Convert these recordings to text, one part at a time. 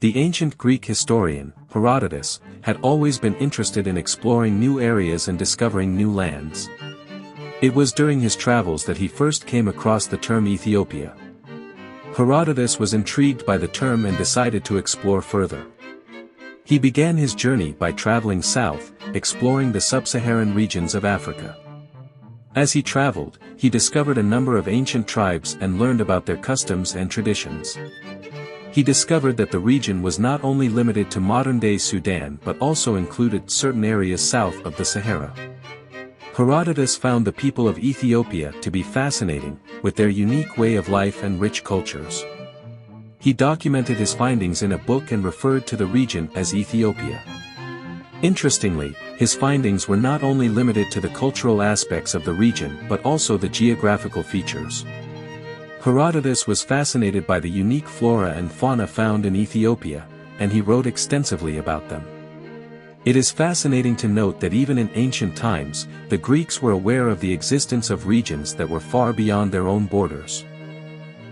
The ancient Greek historian, Herodotus, had always been interested in exploring new areas and discovering new lands. It was during his travels that he first came across the term Ethiopia. Herodotus was intrigued by the term and decided to explore further. He began his journey by traveling south, exploring the sub-Saharan regions of Africa. As he traveled, he discovered a number of ancient tribes and learned about their customs and traditions. He discovered that the region was not only limited to modern-day Sudan but also included certain areas south of the Sahara. Herodotus found the people of Ethiopia to be fascinating, with their unique way of life and rich cultures. He documented his findings in a book and referred to the region as Ethiopia. Interestingly, his findings were not only limited to the cultural aspects of the region but also the geographical features. Herodotus was fascinated by the unique flora and fauna found in Ethiopia, and he wrote extensively about them. It is fascinating to note that even in ancient times, the Greeks were aware of the existence of regions that were far beyond their own borders.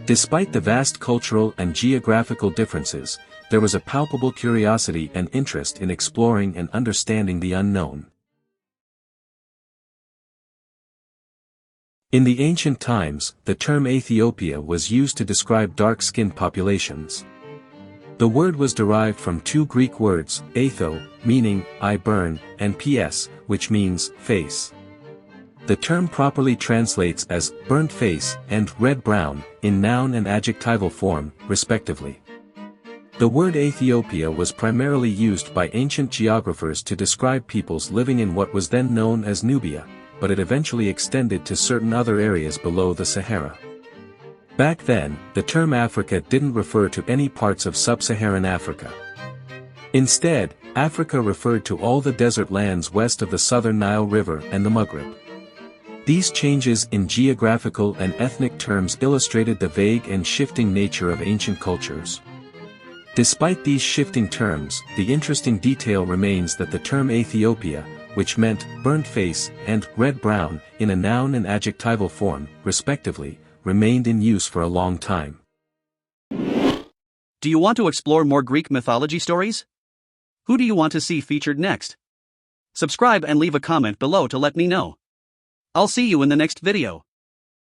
Despite the vast cultural and geographical differences, there was a palpable curiosity and interest in exploring and understanding the unknown. In the ancient times, the term Aethiopia was used to describe dark-skinned populations. The word was derived from two Greek words, aetho, meaning, I burn, and ps, which means, face. The term properly translates as, burnt face, and red-brown, in noun and adjectival form, respectively. The word Aethiopia was primarily used by ancient geographers to describe peoples living in what was then known as Nubia, but it eventually extended to certain other areas below the Sahara. Back then, the term Africa didn't refer to any parts of sub-Saharan Africa. Instead, Africa referred to all the desert lands west of the southern Nile River and the Maghreb. These changes in geographical and ethnic terms illustrated the vague and shifting nature of ancient cultures. Despite these shifting terms, the interesting detail remains that the term Aethiopia, which meant burnt face and red-brown in a noun and adjectival form, respectively, remained in use for a long time. Do you want to explore more Greek mythology stories? Who do you want to see featured next? Subscribe and leave a comment below to let me know. I'll see you in the next video.